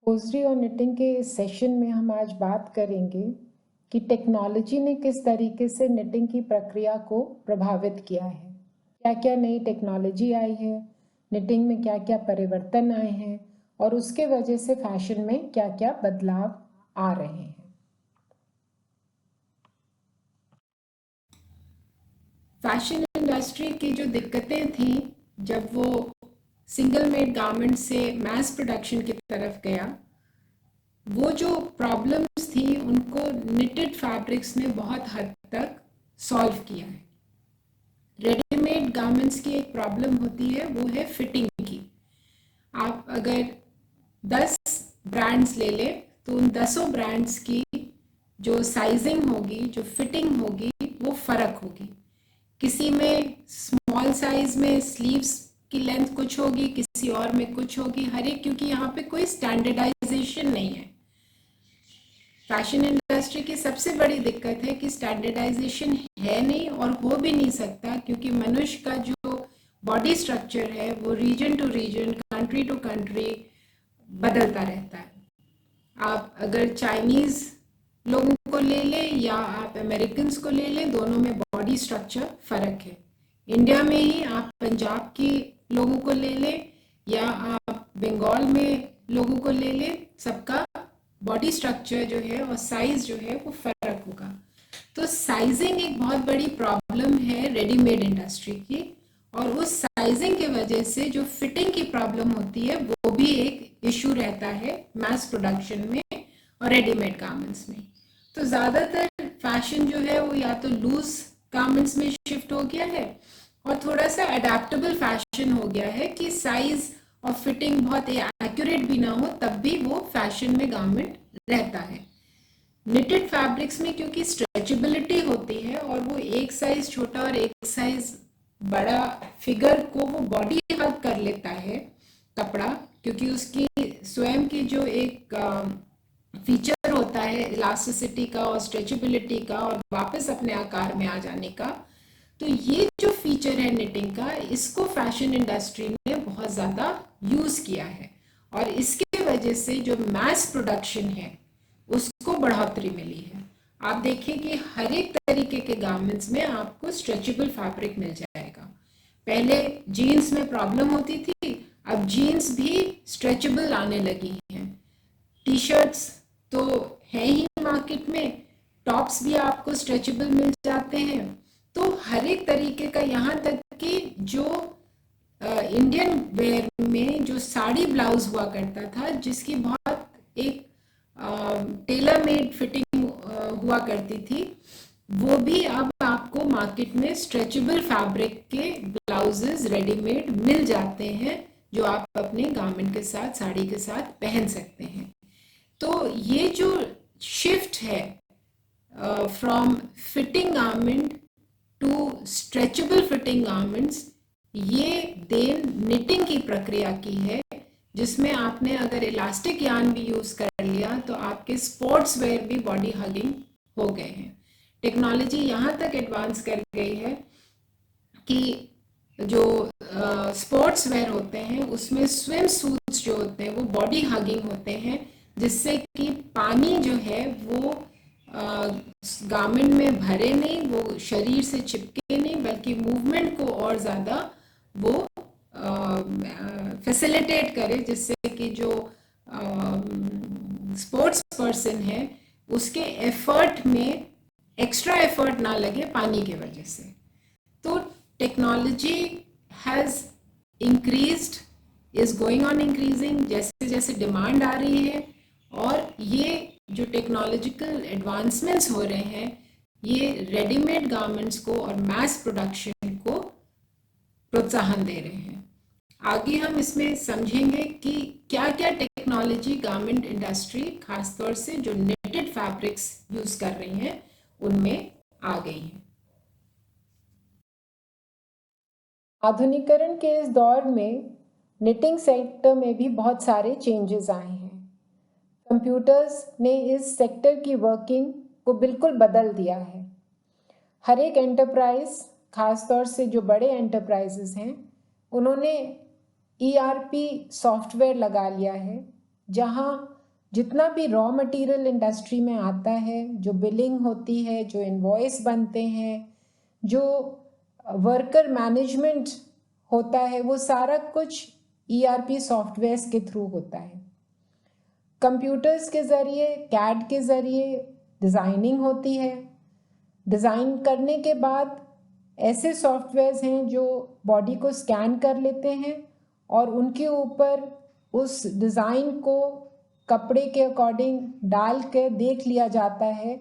Hosiery और knitting के इस सेशन में हम आज बात करेंगे कि टेक्नोलॉजी ने किस तरीके से निटिंग की प्रक्रिया को प्रभावित किया है। क्या क्या नई टेक्नोलॉजी आई है, निटिंग में क्या क्या परिवर्तन आए हैं और उसके वजह से फैशन में क्या क्या बदलाव आ रहे हैं। फैशन इंडस्ट्री की जो दिक्कतें थी जब वो सिंगल मेड गारमेंट से मैस प्रोडक्शन की तरफ गया, वो जो प्रॉब्लम्स थी उनको निटेड फैब्रिक्स ने बहुत हद तक सॉल्व किया है। रेडीमेड गारमेंट्स की एक प्रॉब्लम होती है, वो है फिटिंग की। आप अगर 10 ब्रांड्स ले लें तो उन 10 ब्रांड्स की जो साइजिंग होगी, जो फिटिंग होगी, वो फ़र्क होगी। किसी में स्मॉल साइज में स्लीव्स की लेंथ कुछ होगी, किसी और में कुछ होगी, हर एक, क्योंकि यहाँ पे कोई स्टैंडर्डाइजेशन नहीं है। फैशन इंडस्ट्री की सबसे बड़ी दिक्कत है कि स्टैंडर्डाइजेशन है नहीं और हो भी नहीं सकता, क्योंकि मनुष्य का जो बॉडी स्ट्रक्चर है वो region to region, country to country बदलता रहता है। आप अगर चाइनीज लोगों को ले लें या आप अमेरिकन को ले लें, दोनों में बॉडी स्ट्रक्चर फर्क है। इंडिया में ही आप पंजाब के लोगों को ले लें या आप बंगाल में लोगों को ले लें, सबका बॉडी स्ट्रक्चर जो है और साइज जो है वो फर्क होगा। तो साइजिंग एक बहुत बड़ी प्रॉब्लम है रेडीमेड इंडस्ट्री की, और उस साइजिंग की वजह से जो फिटिंग की प्रॉब्लम होती है वो भी एक इशू रहता है मैस प्रोडक्शन में और रेडीमेड गारमेंट्स में। तो ज़्यादातर फैशन जो है वो या तो लूज गारमेंट्स में शिफ्ट हो गया है और थोड़ा सा अडेप्टेबल फैशन हो गया है कि साइज और फिटिंग बहुत एक्यूरेट भी ना हो तब भी वो फैशन में गारमेंट रहता है। निटेड फैब्रिक्स में क्योंकि स्ट्रेचेबिलिटी होती है और वो एक साइज छोटा और एक साइज बड़ा फिगर को वो बॉडी हग कर लेता है कपड़ा, क्योंकि उसकी स्वयं की जो एक फीचर होता है इलास्टिसिटी का और स्ट्रेचेबिलिटी का और वापस अपने आकार में आ जाने का। तो ये जो फीचर है निटिंग का, इसको फैशन इंडस्ट्री ने बहुत ज़्यादा यूज़ किया है और इसके वजह से जो मैस प्रोडक्शन है उसको बढ़ोतरी मिली है। आप देखिए कि हर एक तरीके के गारमेंट्स में आपको स्ट्रेचेबल फैब्रिक मिल जाएगा। पहले जीन्स में प्रॉब्लम होती थी, अब जीन्स भी स्ट्रेचेबल आने लगी हैं। टी शर्ट्स तो है ही मार्केट में, टॉप्स भी आपको स्ट्रेचेबल मिल जाते हैं। तो हर एक तरीके का, यहाँ तक कि जो इंडियन वेयर में जो साड़ी ब्लाउज हुआ करता था जिसकी बहुत एक टेलर मेड फिटिंग हुआ करती थी, वो भी अब आपको मार्केट में स्ट्रेचेबल फैब्रिक के ब्लाउजेस रेडीमेड मिल जाते हैं जो आप अपने गारमेंट के साथ, साड़ी के साथ पहन सकते हैं। तो ये जो शिफ्ट है from fitting garment to stretchable fitting garments, ये देन निटिंग की प्रक्रिया की है, जिसमें आपने अगर इलास्टिक यार्न भी यूज कर लिया तो आपके स्पोर्ट्स वेयर भी बॉडी हगिंग हो गए हैं। टेक्नोलॉजी यहाँ तक एडवांस कर गई है कि जो स्पोर्ट्स वेयर होते हैं उसमें स्विम सूट्स जो होते हैं वो बॉडी हगिंग होते हैं, जिससे कि पानी जो है वो गारमेंट में भरे नहीं, वो शरीर से चिपके नहीं, बल्कि मूवमेंट को और ज़्यादा वो फैसिलिटेट करे, जिससे कि जो स्पोर्ट्स पर्सन है उसके एफर्ट में एक्स्ट्रा एफर्ट ना लगे पानी की वजह से। तो technology has increased, is going on increasing, जैसे जैसे डिमांड आ रही है, और ये जो टेक्नोलॉजिकल एडवांसमेंट्स हो रहे हैं ये रेडीमेड गारमेंट्स को और मैस प्रोडक्शन को प्रोत्साहन दे रहे हैं। आगे हम इसमें समझेंगे कि क्या क्या टेक्नोलॉजी गारमेंट इंडस्ट्री, खासतौर से जो नेटेड फैब्रिक्स यूज कर रही हैं, उनमें आ गई हैं। आधुनिकीकरण के इस दौर में निटिंग सेक्टर में भी बहुत सारे चेंजेस आए हैं। कंप्यूटर्स ने इस सेक्टर की वर्किंग को बिल्कुल बदल दिया है। हर एक एंटरप्राइज, खासतौर से जो बड़े एंटरप्राइजेस हैं, उन्होंने ERP सॉफ्टवेयर लगा लिया है, जहां जितना भी रॉ मटेरियल इंडस्ट्री में आता है, जो बिलिंग होती है, जो इनवॉइस बनते हैं, जो वर्कर मैनेजमेंट होता है, वो सारा कुछ ERP सॉफ्टवेयर्स के थ्रू होता है। कंप्यूटर्स के ज़रिए, CAD के ज़रिए डिज़ाइनिंग होती है। डिज़ाइन करने के बाद ऐसे सॉफ्टवेयर्स हैं जो बॉडी को स्कैन कर लेते हैं और उनके ऊपर उस डिज़ाइन को कपड़े के अकॉर्डिंग डाल कर देख लिया जाता है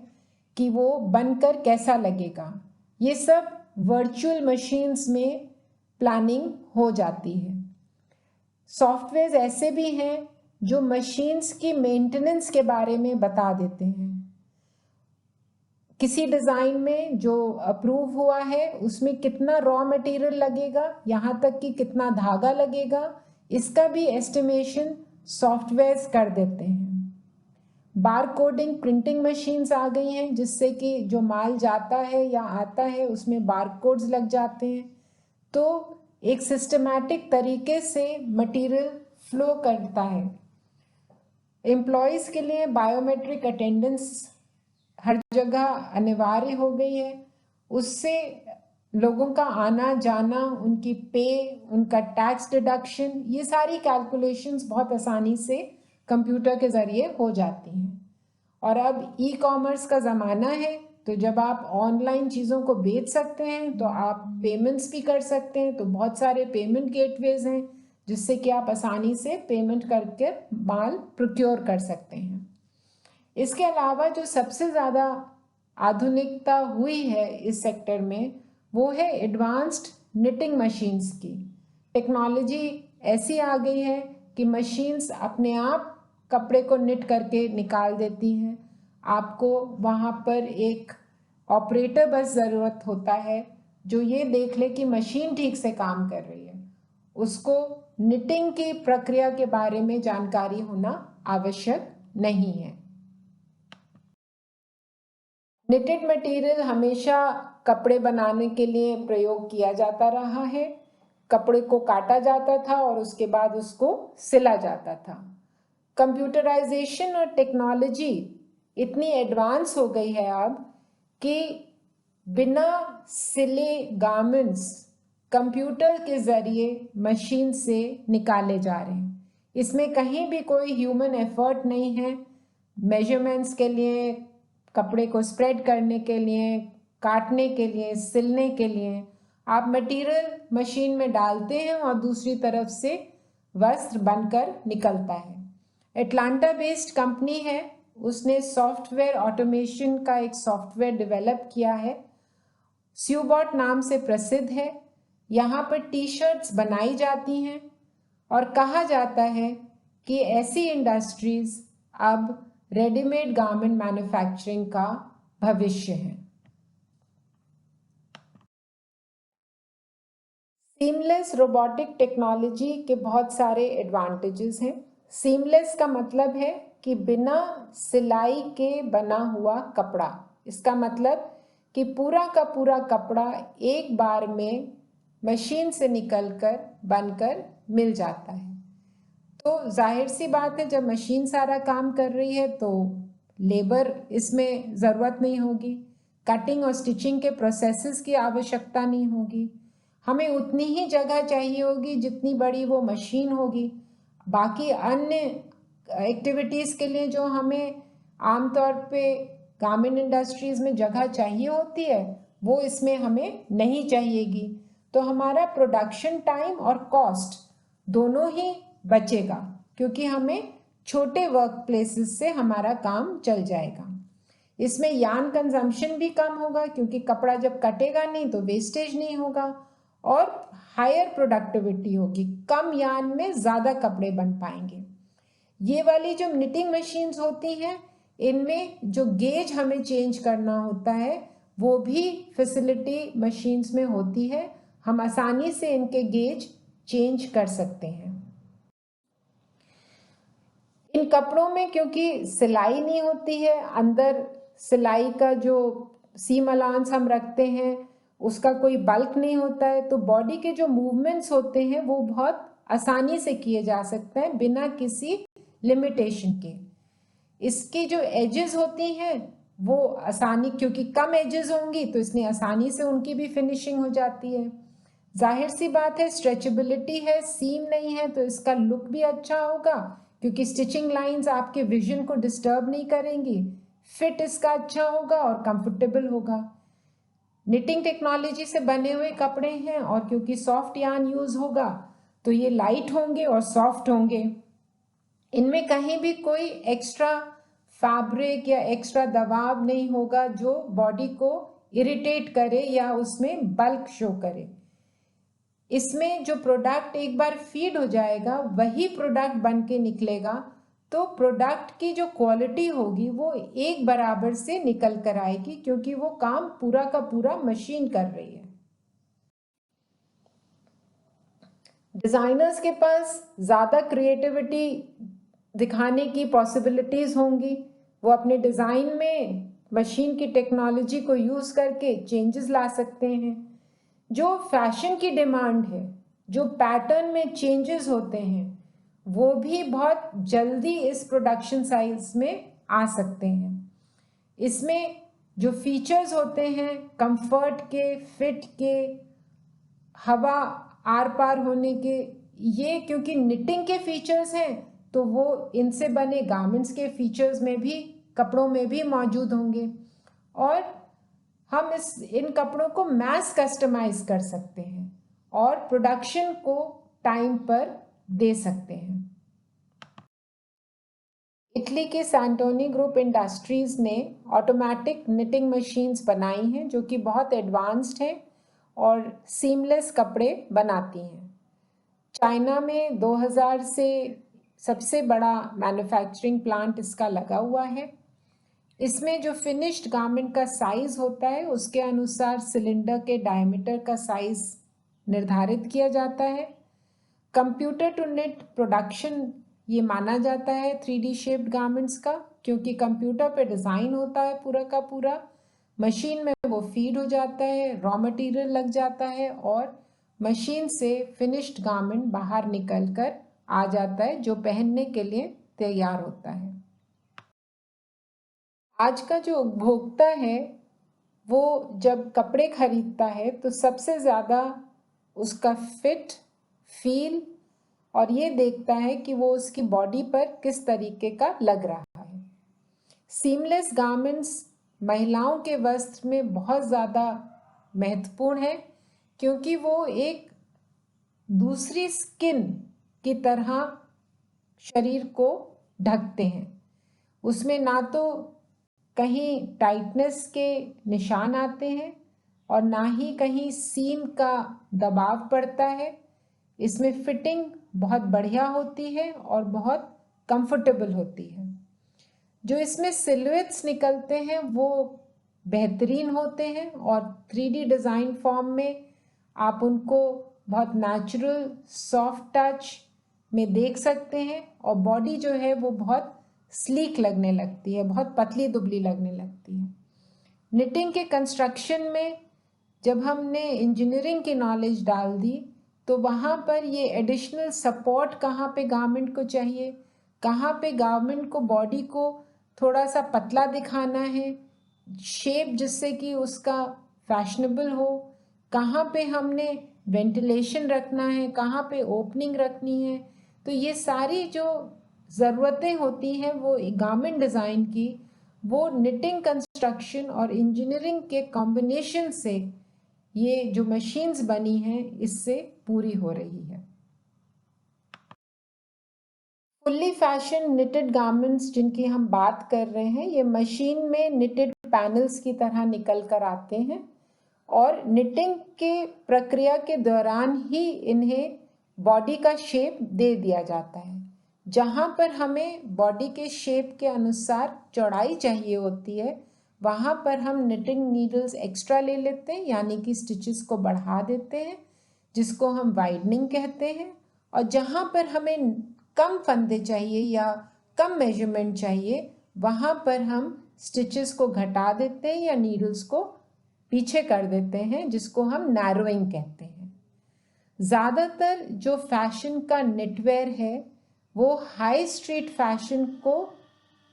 कि वो बनकर कैसा लगेगा। ये सब वर्चुअल मशीन्स में प्लानिंग हो जाती है। सॉफ्टवेयर्स ऐसे भी हैं जो मशीन्स की मेंटेनेंस के बारे में बता देते हैं। किसी डिज़ाइन में जो अप्रूव हुआ है उसमें कितना रॉ मटेरियल लगेगा, यहाँ तक कि कितना धागा लगेगा, इसका भी एस्टिमेशन सॉफ्टवेयर्स कर देते हैं। बार कोडिंग प्रिंटिंग मशीन्स आ गई हैं जिससे कि जो माल जाता है या आता है उसमें बार कोड्स लग जाते हैं, तो एक सिस्टमैटिक तरीके से मटेरियल फ्लो करता है। एम्प्लॉयज़ के लिए बायोमेट्रिक अटेंडेंस हर जगह अनिवार्य हो गई है। उससे लोगों का आना जाना, उनकी पे, उनका टैक्स डिडक्शन, ये सारी कैलकुलेशंस बहुत आसानी से कंप्यूटर के ज़रिए हो जाती हैं। और अब ई-कॉमर्स का ज़माना है, तो जब आप ऑनलाइन चीज़ों को बेच सकते हैं तो आप पेमेंट्स भी कर सकते हैं। तो बहुत सारे पेमेंट गेटवेज हैं जिससे कि आप आसानी से पेमेंट करके माल प्रोक्योर कर सकते हैं। इसके अलावा जो सबसे ज़्यादा आधुनिकता हुई है इस सेक्टर में वो है एडवांस्ड निटिंग मशीन्स की। टेक्नोलॉजी ऐसी आ गई है कि मशीन्स अपने आप कपड़े को निट करके निकाल देती हैं। आपको वहाँ पर एक ऑपरेटर बस ज़रूरत होता है जो ये देख ले कि मशीन ठीक से काम कर रही है। उसको निटिंग की प्रक्रिया के बारे में जानकारी होना आवश्यक नहीं है। निटेड मटेरियल हमेशा कपड़े बनाने के लिए प्रयोग किया जाता रहा है। कपड़े को काटा जाता था और उसके बाद उसको सिला जाता था। कंप्यूटराइजेशन और टेक्नोलॉजी इतनी एडवांस हो गई है अब कि बिना सिले गारमेंट्स कंप्यूटर के ज़रिए मशीन से निकाले जा रहे हैं। इसमें कहीं भी कोई ह्यूमन एफर्ट नहीं है। मेजरमेंट्स के लिए, कपड़े को स्प्रेड करने के लिए, काटने के लिए, सिलने के लिए आप मटेरियल मशीन में डालते हैं और दूसरी तरफ से वस्त्र बनकर निकलता है। एटलांटा बेस्ड कंपनी है, उसने सॉफ्टवेयर ऑटोमेशन का एक सॉफ्टवेयर डेवलप किया है, स्यूबॉट नाम से प्रसिद्ध है। यहाँ पर टी-शर्ट्स बनाई जाती हैं और कहा जाता है कि ऐसी इंडस्ट्रीज अब रेडीमेड गारमेंट मैन्युफैक्चरिंग का भविष्य है। सीमलेस रोबोटिक टेक्नोलॉजी के बहुत सारे एडवांटेजेस हैं। सीमलेस का मतलब है कि बिना सिलाई के बना हुआ कपड़ा। इसका मतलब कि पूरा का पूरा कपड़ा एक बार में मशीन से निकलकर बनकर मिल जाता है। तो जाहिर सी बात है, जब मशीन सारा काम कर रही है तो लेबर इसमें ज़रूरत नहीं होगी। कटिंग और स्टिचिंग के प्रोसेसेस की आवश्यकता नहीं होगी। हमें उतनी ही जगह चाहिए होगी जितनी बड़ी वो मशीन होगी। बाकी अन्य एक्टिविटीज़ के लिए जो हमें आमतौर पे गारमेंट इंडस्ट्रीज़ में जगह चाहिए होती है वो इसमें हमें नहीं चाहिएगी। तो हमारा प्रोडक्शन टाइम और कॉस्ट दोनों ही बचेगा, क्योंकि हमें छोटे वर्क प्लेसेस से हमारा काम चल जाएगा। इसमें यार्न कंजम्पशन भी कम होगा, क्योंकि कपड़ा जब कटेगा नहीं तो वेस्टेज नहीं होगा, और हायर प्रोडक्टिविटी होगी। कम यार्न में ज़्यादा कपड़े बन पाएंगे। ये वाली जो निटिंग मशीन्स होती हैं, इनमें जो गेज हमें चेंज करना होता है वो भी फैसिलिटी मशीन्स में होती है। हम आसानी से इनके गेज चेंज कर सकते हैं। इन कपड़ों में क्योंकि सिलाई नहीं होती है, अंदर सिलाई का जो सीम अलाउंस हम रखते हैं उसका कोई बल्क नहीं होता है, तो बॉडी के जो मूवमेंट्स होते हैं वो बहुत आसानी से किए जा सकते हैं बिना किसी लिमिटेशन के। इसकी जो एजेस होती हैं वो आसानी, क्योंकि कम एजेस होंगी तो इसलिए आसानी से उनकी भी फिनिशिंग हो जाती है। जाहिर सी बात है, स्ट्रेचेबिलिटी है, सीम नहीं है, तो इसका लुक भी अच्छा होगा क्योंकि स्टिचिंग लाइंस आपके विजन को डिस्टर्ब नहीं करेंगी। फिट इसका अच्छा होगा और कंफर्टेबल होगा। निटिंग टेक्नोलॉजी से बने हुए कपड़े हैं और क्योंकि सॉफ्ट यार्न यूज होगा तो ये लाइट होंगे और सॉफ्ट होंगे। इनमें कहीं भी कोई एक्स्ट्रा फैब्रिक या एक्स्ट्रा दबाव नहीं होगा जो बॉडी को इरिटेट करे या उसमें बल्क शो करे। इसमें जो प्रोडक्ट एक बार फीड हो जाएगा वही प्रोडक्ट बन के निकलेगा, तो प्रोडक्ट की जो क्वालिटी होगी वो एक बराबर से निकल कर आएगी क्योंकि वो काम पूरा का पूरा मशीन कर रही है। डिजाइनर्स के पास ज़्यादा क्रिएटिविटी दिखाने की पॉसिबिलिटीज़ होंगी। वो अपने डिज़ाइन में मशीन की टेक्नोलॉजी को यूज़ करके चेंजेस ला सकते हैं। जो फैशन की डिमांड है, जो पैटर्न में चेंजेस होते हैं, वो भी बहुत जल्दी इस प्रोडक्शन साइज में आ सकते हैं। इसमें जो फीचर्स होते हैं कंफर्ट के, फिट के, हवा आर पार होने के, ये क्योंकि निटिंग के फीचर्स हैं तो वो इनसे बने गारमेंट्स के फीचर्स में भी, कपड़ों में भी मौजूद होंगे और हम इन कपड़ों को मैस कस्टमाइज कर सकते हैं और प्रोडक्शन को टाइम पर दे सकते हैं। इटली के सैंटोनी ग्रुप इंडस्ट्रीज ने ऑटोमेटिक निटिंग मशीन्स बनाई हैं जो कि बहुत एडवांस्ड हैं और सीमलेस कपड़े बनाती हैं। चाइना में 2000 से सबसे बड़ा मैन्युफैक्चरिंग प्लांट इसका लगा हुआ है। इसमें जो फिनिश्ड गारमेंट का साइज होता है उसके अनुसार सिलेंडर के डायमीटर का साइज निर्धारित किया जाता है। कंप्यूटर टू निट प्रोडक्शन ये माना जाता है 3D शेप्ड गारमेंट्स का, क्योंकि कंप्यूटर पे डिज़ाइन होता है पूरा का पूरा, मशीन में वो फीड हो जाता है, रॉ मटेरियल लग जाता है और मशीन से फिनिश्ड गारमेंट बाहर निकल कर आ जाता है जो पहनने के लिए तैयार होता है। आज का जो उपभोक्ता है वो जब कपड़े खरीदता है तो सबसे ज़्यादा उसका फिट, फील और ये देखता है कि वो उसकी बॉडी पर किस तरीके का लग रहा है। सीमलेस गारमेंट्स महिलाओं के वस्त्र में बहुत ज़्यादा महत्वपूर्ण है क्योंकि वो एक दूसरी स्किन की तरह शरीर को ढकते हैं। उसमें ना तो कहीं टाइटनेस के निशान आते हैं और ना ही कहीं सीम का दबाव पड़ता है। इसमें फिटिंग बहुत बढ़िया होती है और बहुत कंफर्टेबल होती है। जो इसमें सिलुएट्स निकलते हैं वो बेहतरीन होते हैं और 3D डिज़ाइन फॉर्म में आप उनको बहुत नेचुरल सॉफ्ट टच में देख सकते हैं और बॉडी जो है वो बहुत स्लीक लगने लगती है, बहुत पतली दुबली लगने लगती है। निटिंग के कंस्ट्रक्शन में जब हमने इंजीनियरिंग की नॉलेज डाल दी तो वहाँ पर ये एडिशनल सपोर्ट कहाँ पे गारमेंट को चाहिए, कहाँ पे गारमेंट को बॉडी को थोड़ा सा पतला दिखाना है, शेप जिससे कि उसका फैशनेबल हो, कहाँ पे हमने वेंटिलेशन रखना है, कहाँ पे ओपनिंग रखनी है, तो ये सारी जो ज़रूरतें होती हैं वो गारमेंट डिज़ाइन की, वो निटिंग कंस्ट्रक्शन और इंजीनियरिंग के कॉम्बिनेशन से ये जो मशीन्स बनी हैं इससे पूरी हो रही है। फुल्ली फैशन निटेड गारमेंट्स जिनकी हम बात कर रहे हैं, ये मशीन में निटेड पैनल्स की तरह निकल कर आते हैं और निटिंग के प्रक्रिया के दौरान ही इन्हें बॉडी का शेप दे दिया जाता है। जहाँ पर हमें बॉडी के शेप के अनुसार चौड़ाई चाहिए होती है वहाँ पर हम निटिंग नीडल्स एक्स्ट्रा ले लेते हैं, यानी कि स्टिचेस को बढ़ा देते हैं, जिसको हम वाइडनिंग कहते हैं। और जहाँ पर हमें कम फंदे चाहिए या कम मेजरमेंट चाहिए वहाँ पर हम स्टिचेस को घटा देते हैं या नीडल्स को पीछे कर देते हैं, जिसको हम नैरोइंग कहते हैं। ज़्यादातर जो फैशन का निटवेयर है वो हाई स्ट्रीट फैशन को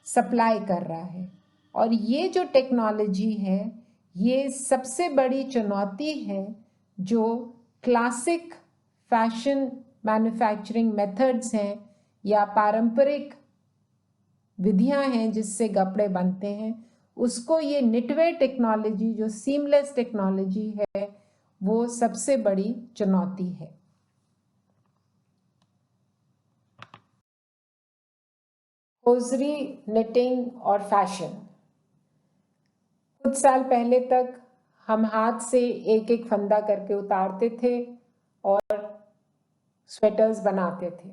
सप्लाई कर रहा है। और ये जो टेक्नोलॉजी है, ये सबसे बड़ी चुनौती है जो क्लासिक फैशन मैन्युफैक्चरिंग मेथड्स हैं या पारंपरिक विधियां हैं जिससे कपड़े बनते हैं, उसको ये निटवेयर टेक्नोलॉजी जो सीमलेस टेक्नोलॉजी है वो सबसे बड़ी चुनौती है। होजरी, निटिंग और फैशन। कुछ साल पहले तक हम हाथ से एक एक फंदा करके उतारते थे और स्वेटर्स बनाते थे।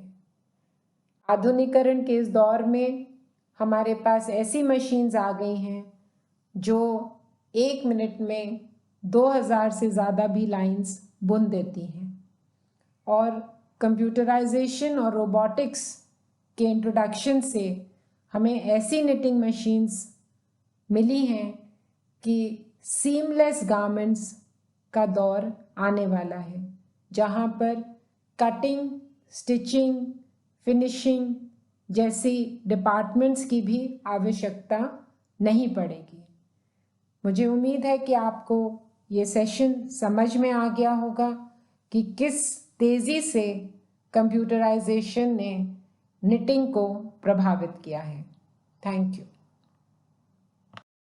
आधुनिकीकरण के इस दौर में हमारे पास ऐसी मशीन्स आ गई हैं जो 1 मिनट में 2000 से ज़्यादा भी लाइंस बुन देती हैं। और कंप्यूटराइजेशन और रोबोटिक्स के इंट्रोडक्शन से हमें ऐसी निटिंग मशीन्स मिली हैं कि सीमलेस गारमेंट्स का दौर आने वाला है, जहाँ पर कटिंग, स्टिचिंग, फिनिशिंग जैसी डिपार्टमेंट्स की भी आवश्यकता नहीं पड़ेगी। मुझे उम्मीद है कि आपको ये सेशन समझ में आ गया होगा कि किस तेज़ी से कंप्यूटराइजेशन ने निटिंग को प्रभावित किया है। Thank you.